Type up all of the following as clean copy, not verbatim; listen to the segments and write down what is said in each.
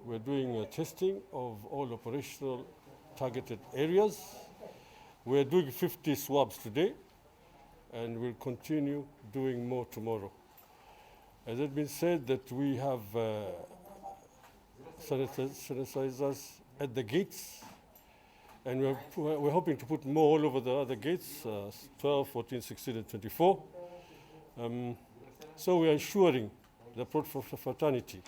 We're doing testing of all operational targeted areas. We're doing 50 swabs today, and we'll continue doing more tomorrow. As it's been said that we have sanitizers at the gates, and we're hoping to put more all over the other gates, 12, 14, 16, and 24. So we are ensuring the port fraternity,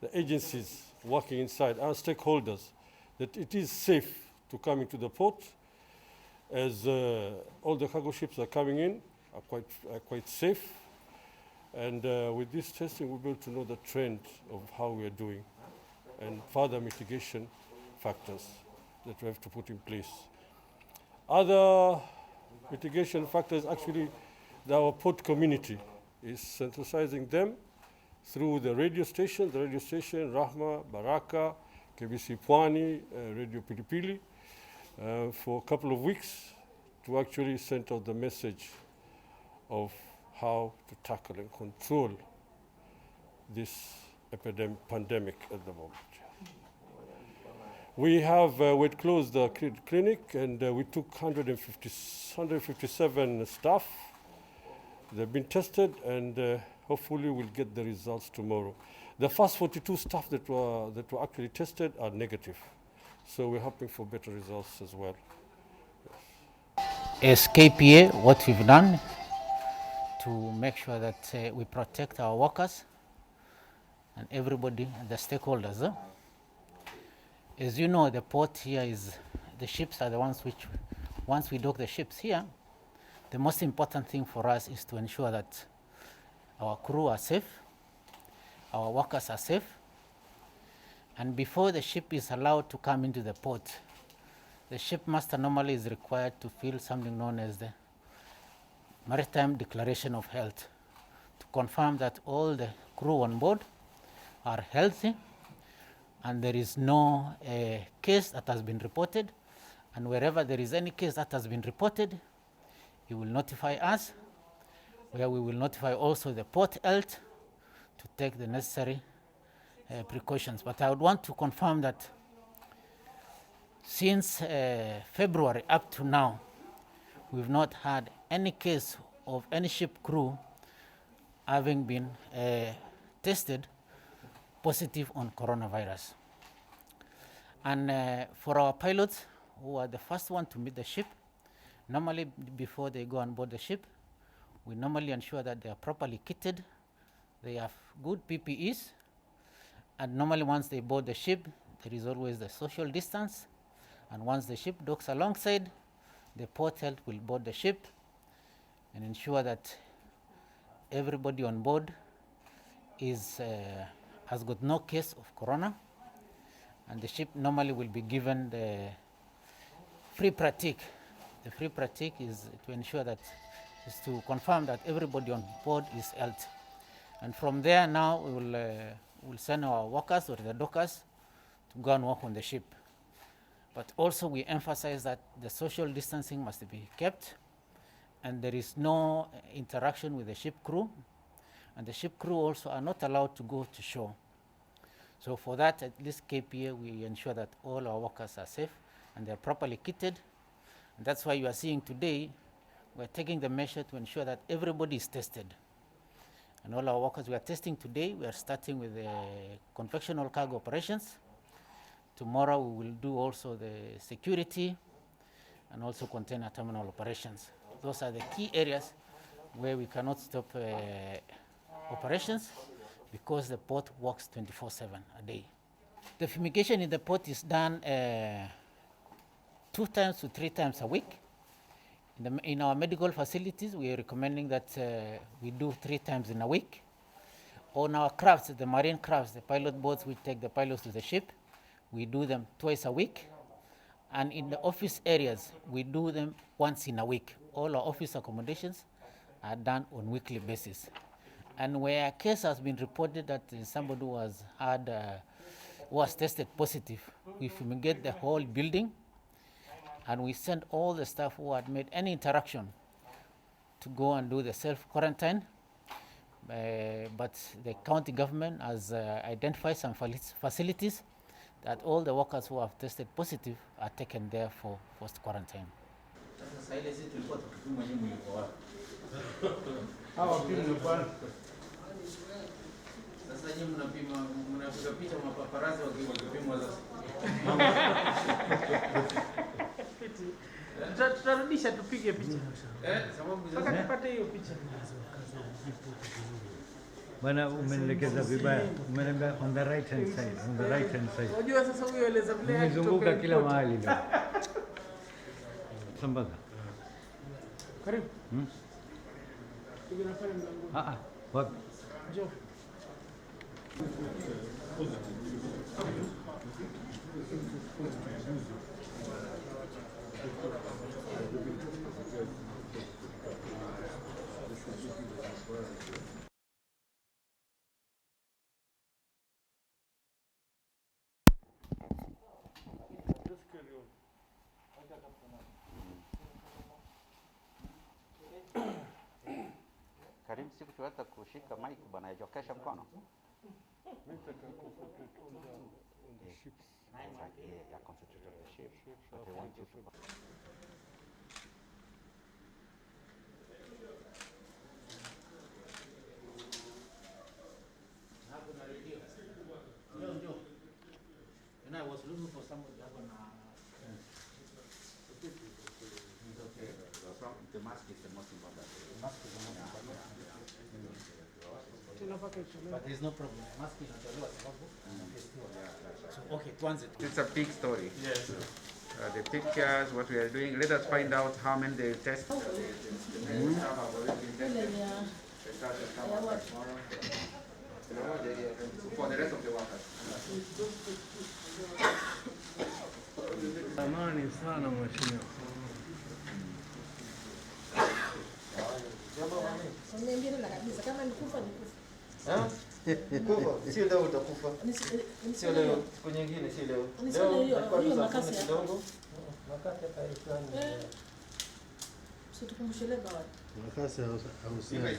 the agencies working inside, our stakeholders, that it is safe to come into the port, as all the cargo ships are coming in are quite safe. And with this testing, we'll be able to know the trend of how we are doing and further mitigation factors that we have to put in place. Other mitigation factors, actually, our port community is synthesizing them through the radio station, Rahma, Baraka, KBC Pwani, Radio Pilipili, for a couple of weeks to actually send out the message of how to tackle and control this pandemic at the moment. We closed the clinic, and we took 157 staff. They've been tested, and hopefully we'll get the results tomorrow. The first 42 staff that were actually tested are negative, so we're hoping for better results as well. As KPA, what we've done to make sure that we protect our workers and everybody and the stakeholders. As you know, the port here is, the ships are the ones which, once we dock the ships here, the most important thing for us is to ensure that our crew are safe, our workers are safe, and before the ship is allowed to come into the port, the shipmaster normally is required to fill something known as the Maritime Declaration of Health, to confirm that all the crew on board are healthy and there is no case that has been reported, and wherever there is any case that has been reported, he will notify us, where we will notify also the port health to take the necessary precautions. But I would want to confirm that since February up to now, we've not had any case of any ship crew having been tested positive on coronavirus. And for our pilots, who are the first one to meet the ship, normally before they go on board the ship, we normally ensure that they are properly kitted, they have good PPEs, and normally once they board the ship, there is always the social distance, and once the ship docks alongside, the port health will board the ship and ensure that everybody on board has got no case of corona, and the ship normally will be given the free pratique. The free pratique is to ensure that, is to confirm that everybody on board is healthy. And from there now, we'll send our workers or the dockers to go and work on the ship. But also we emphasize that the social distancing must be kept, and there is no interaction with the ship crew, and the ship crew also are not allowed to go to shore. So for that, at least KPA, we ensure that all our workers are safe and they're properly kitted. And that's why you are seeing today, we're taking the measure to ensure that everybody is tested. And all our workers we are testing today, we are starting with the confectional cargo operations. Tomorrow we will do also the security and also container terminal operations. Those are the key areas where we cannot stop operations because the port works 24/7 a day. The fumigation in the port is done 2 times to 3 times a week. In our medical facilities, we are recommending that we do 3 times in a week. On our crafts, the marine crafts, the pilot boats, we take the pilots to the ship. We do them twice a week. And in the office areas, we do them once in a week. All our office accommodations are done on weekly basis. And where a case has been reported that somebody who was tested positive, we fumigate the whole building, and we send all the staff who had made any interaction to go and do the self-quarantine. But the county government has identified some facilities that all the workers who have tested positive are taken there for forced quarantine. Sasa nyinyi mnapiga picha mapaparazi wakipimwa sasa. Tutarudisha tupige picha. Sababu Mpaka tupate hiyo picha. Bwana, umenielekeza vibaya. Umeniambia on the right hand side, on the right hand side. Unajua sasa huyo eleza vile Nimezunguka kila mahali leo. Sambaza. Karibu. Hivi nafanya mlango. Wapi? Njoo. Karim, siku tuweza kushika mic bwana, yajokesha mkono. Yeah, concentrate on the shape. But they want you to... I was looking for somebody that would Okay. The mask is the most important. but there's no problem. Mask inatolewa sababu inatestiwa. So okay, tuanze. it's a big story. Yes. The pictures, what we are doing. Let us find out how many they test. For the rest of the workers. Amani sana mheshimiwa. Kufa sio leo, utakufa sio leo, siku nyingine, sio leo. Leo hiyo makasi kidogo, makati makasi au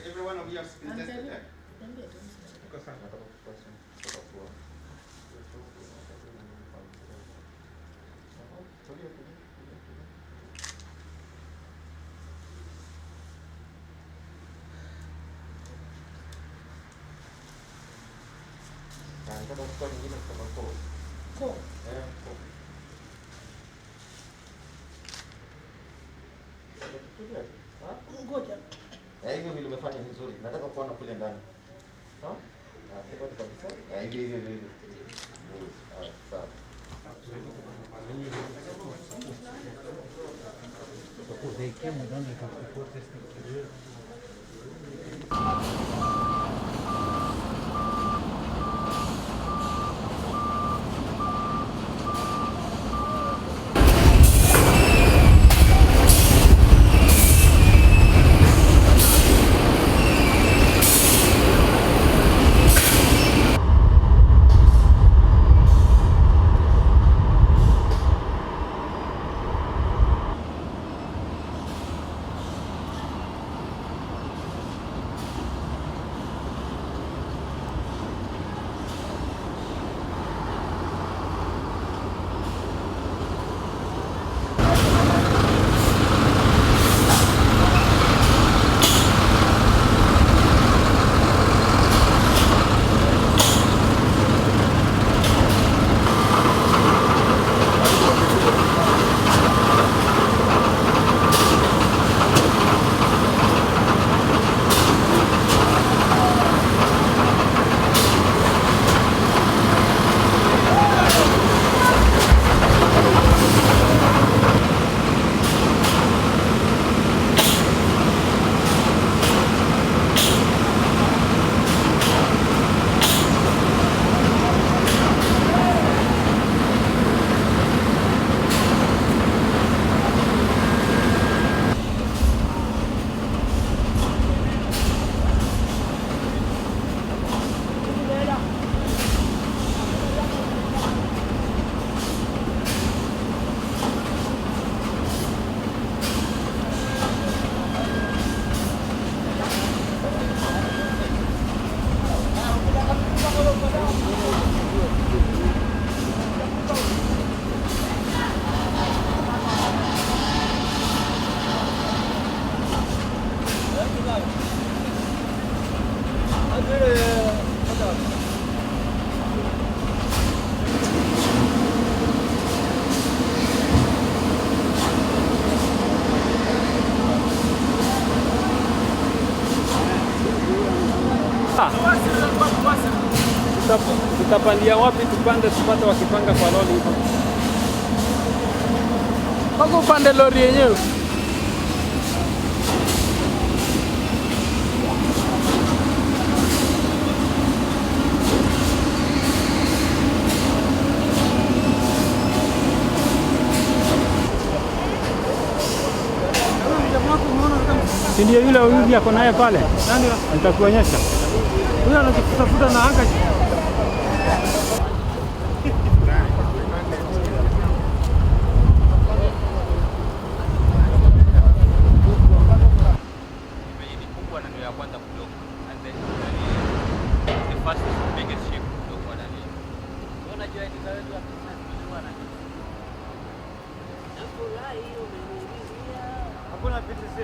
Everyone of you have been tested. nataka kutoa nyingine kutoka kwa ngoja hivyo vile umefanya vizuri, nataka kuona kule ndani. Sawa? Sasa kabisa. Hivi. Sawa. They came, we don't have to protest it. Tutapandia wapi tupande tupate wakipanga kwa lori hivyo? Pako upande lori yenyewe. Si ndio yule huyu ako naye pale? Nani? Nitakuonyesha. Huyo anakitafuta na anga. Hakuna PTC.